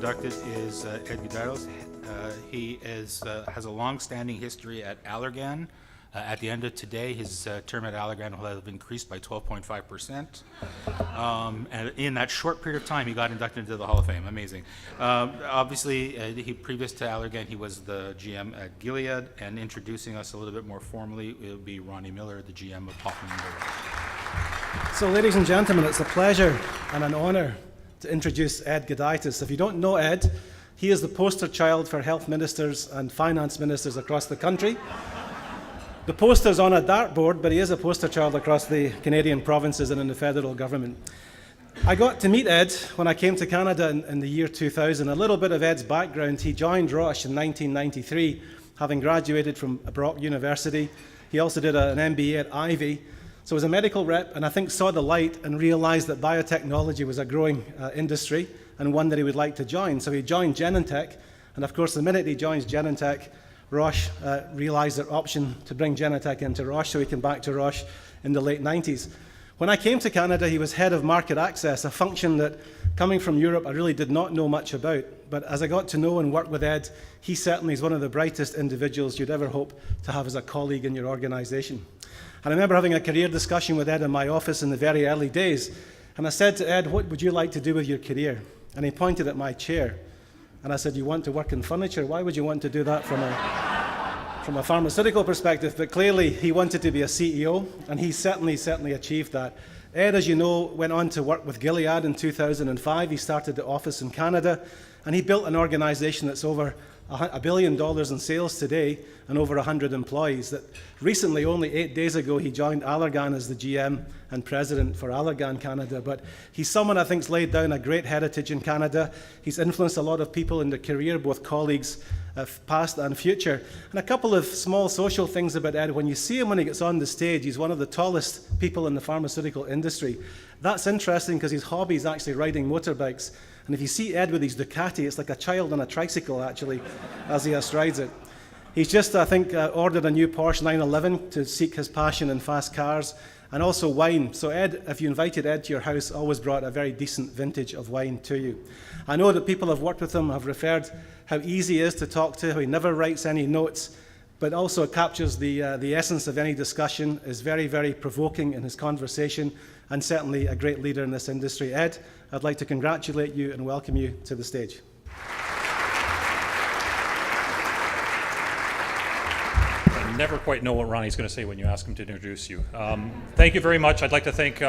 inducted is Ed Gudaitis. He has a long-standing history at Allergan. At the end of today, his term at Allergan will have increased by 12.5%. And in that short period of time, he got inducted into the Hall of Fame. Amazing. Obviously, previous to Allergan, he was the GM at Gilead, and introducing us a little bit more formally, it would be Ronnie Miller, the GM of Hoffman Miller. So, ladies and gentlemen, it's a pleasure and an honor to introduce Ed Gudaitis. If you don't know Ed, he is the poster child for health ministers and finance ministers across the country. The poster's on a dartboard, but he is a poster child across the Canadian provinces and in the federal government. I got to meet Ed when I came to Canada in the year 2000. A little bit of Ed's background: he joined Roche in 1993, having graduated from Brock University. He also did an MBA at Ivy. So he was a medical rep, and I think saw the light and realized that biotechnology was a growing industry and one that he would like to join. So he joined Genentech, and of course the minute he joins Genentech, Roche realized their option to bring Genentech into Roche, so he came back to Roche in the late 90s. When I came to Canada, he was head of market access, a function that, coming from Europe, I really did not know much about. But as I got to know and work with Ed, he certainly is one of the brightest individuals you'd ever hope to have as a colleague in your organization. And I remember having a career discussion with Ed in my office in the very early days, and I said to Ed, "What would you like to do with your career?" And he pointed at my chair, and I said, "You want to work in furniture? Why would you want to do that from a pharmaceutical perspective?" But clearly he wanted to be a CEO, and he certainly achieved that. Ed, as you know, went on to work with Gilead in 2005. He started the office in Canada, and he built an organization that's over $1 billion in sales today and over 100 employees. That recently, only 8 days ago, he joined Allergan as the GM and president for Allergan Canada. But he's someone I think's laid down a great heritage in Canada. He's influenced a lot of people in their career, both colleagues past and future. And a couple of small social things about Ed. When you see him when he gets on the stage, he's one of the tallest people in the pharmaceutical industry. That's interesting because his hobby is actually riding motorbikes. And if you see Ed with his Ducati, it's like a child on a tricycle, actually, as he rides it. He's just, I think, ordered a new Porsche 911 to seek his passion in fast cars, and also wine. So Ed, if you invited Ed to your house, always brought a very decent vintage of wine to you. I know that people have worked with him have referred how easy he is to talk to, how he never writes any notes, but also captures the essence of any discussion, is very, very provoking in his conversation, and certainly a great leader in this industry. Ed, I'd like to congratulate you and welcome you to the stage. I never quite know what Ronnie's going to say when you ask him to introduce you. Thank you very much. I'd like to thank,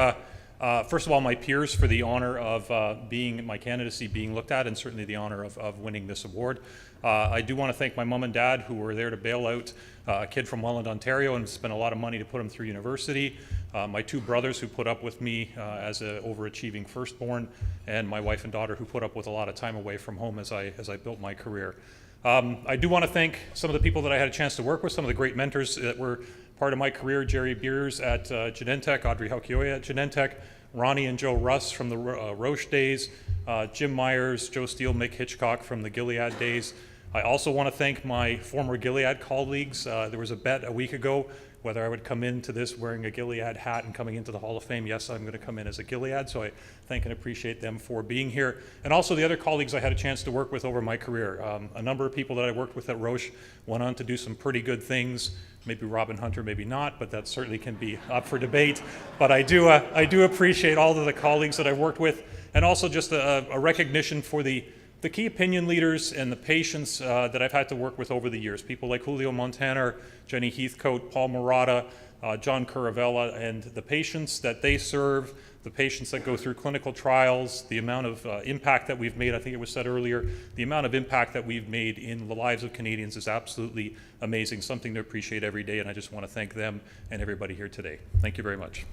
first of all, my peers for the honor of my candidacy being looked at, and certainly the honor of winning this award. I do want to thank my mom and dad, who were there to bail out a kid from Welland, Ontario, and spent a lot of money to put him through university. My two brothers, who put up with me as an overachieving firstborn, and my wife and daughter, who put up with a lot of time away from home as I built my career. I do want to thank some of the people that I had a chance to work with, some of the great mentors that were part of my career: Jerry Beers at Genentech, Audrey Haukioya at Genentech, Ronnie and Joe Russ from the Roche days, Jim Myers, Joe Steele, Mick Hitchcock from the Gilead days. I also want to thank my former Gilead colleagues. There was a bet a week ago whether I would come into this wearing a Gilead hat and coming into the Hall of Fame. Yes, I'm going to come in as a Gilead, so I thank and appreciate them for being here. And also the other colleagues I had a chance to work with over my career. A number of people that I worked with at Roche went on to do some pretty good things. Maybe Robin Hunter, maybe not, but that certainly can be up for debate. But I do appreciate all of the colleagues that I've worked with, and also just a recognition for the key opinion leaders and the patients that I've had to work with over the years. People like Julio Montaner, Jenny Heathcote, Paul Murata, John Curavella, and the patients that they serve, the patients that go through clinical trials, the amount of impact that we've made. I think it was said earlier, the amount of impact that we've made in the lives of Canadians is absolutely amazing, something to appreciate every day, and I just want to thank them and everybody here today. Thank you very much.